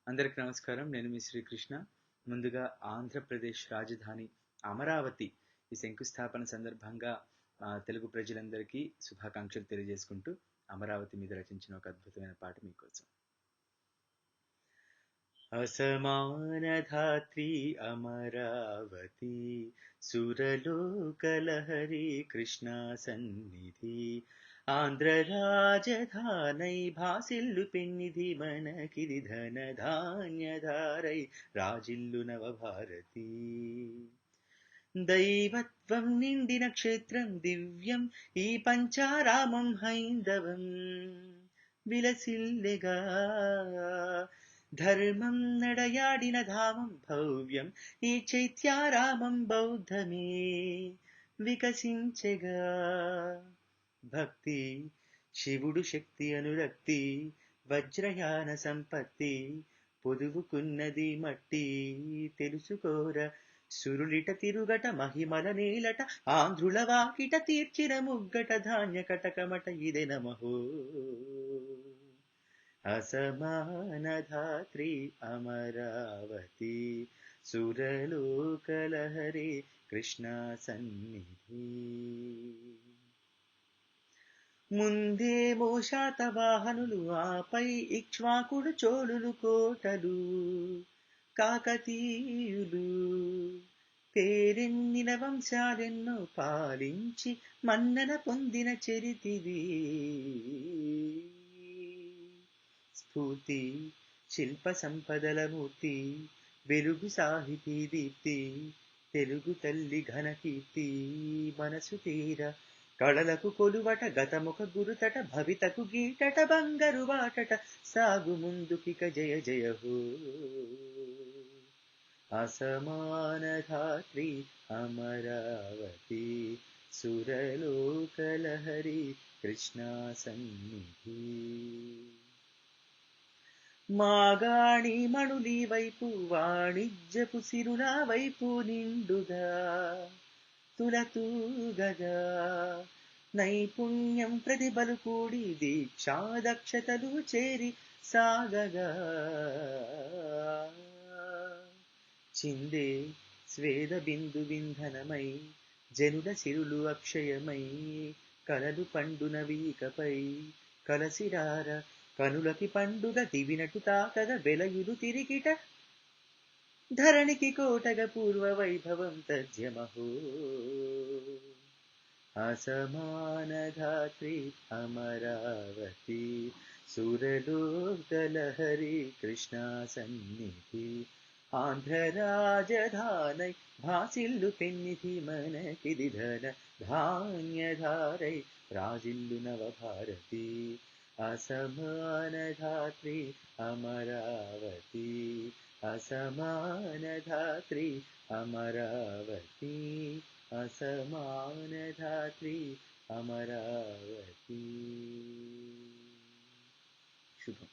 అందరికి నమస్కారం. నేను మీ శ్రీకృష్ణ. ముందుగా ఆంధ్రప్రదేశ్ రాజధాని అమరావతి ఈ శంకుస్థాపన సందర్భంగా తెలుగు ప్రజలందరికీ శుభాకాంక్షలు తెలియజేసుకుంటూ అమరావతి మీద రచించిన ఒక అద్భుతమైన పాట మీకోసం. అసమానధాత్రి అమరావతి సురలోకలహరి కృష్ణా సన్నిధి ఆంధ్ర రాజధానై భాసిల్లు పెన్నిధి మనకిది ధనధాన్యధారై రాజిల్లు నవభారతి దైవత్వం నిండిన క్షేత్రం దివ్యం ఈ పంచారామం హైందవం విలసిల్లెగా ధర్మం నడయాడిన ధామం భవ్యం ఈ చైత్యారామం బౌద్ధమే వికసించెగా భక్తి శివుడు శక్తి అనురక్తి వజ్రయాన సంపత్తి పొదువుకున్నది మట్టి తెలుసుకోర సురులిట తిరుగట మహిమల నేలట ఆంధ్రుల వాకిట తీర్చిన ముగ్గట ధాన్య కటకమట ఇదే నమహో అసమానధాత్రి అమరావతి సురలోకలహరి కృష్ణా సన్నిధి ముందేమో శాతవాహనులు ఆపై ఇక్ష్వాకుడు చోళులు కోటలు కాకతీయులు పేరెన్నిన వంశాలెన్నో పాలించి మన్నన పొందిన చరితిది స్ఫూర్తి శిల్ప సంపదల మూర్తి వెలుగు సాహితీ దీప్తి తెలుగు తల్లి ఘనకీర్తి మనసు తీర కళలకు కొలువట గతముఖ గురుతట భవితకు గీటట బంగారు వాటట సాగు ముందుకిక జయ జయ హో అసమానధాత్రి అమరావతి సురలోకలహరి కృష్ణా సన్నిధి మాగాణి మణులి వైపు వాణిజ్యపు సిరుల వైపు నిండుగా తులతూగగా నైపుణ్యం ప్రతిభలు కూడి దీక్షా దక్షతలు చేరి సాగగా చిందే స్వేద బిందు వింధనమై జనుల సిరులు అక్షయమై కలలు పండునవీకపై కలసిరార కనులకి పండుగ దివినటు తాకగ వెలయులు తిరిగిట ధరణికి కోటగ పూర్వ వైభవం తజ్యమహో అసమానధాత్రి అమరావతి సురలోకలహరి కృష్ణా సన్నిధి ఆంధ్ర రాజధానై భాసిల్లు పెన్నిధి మనకిది ధన ధాన్యధారై రాజిల్లు నవభారతి అసమానధాత్రి అమరావతి అసమానధాత్రి అమరావతి అసమానధాత్రి అమరావతి శుభం.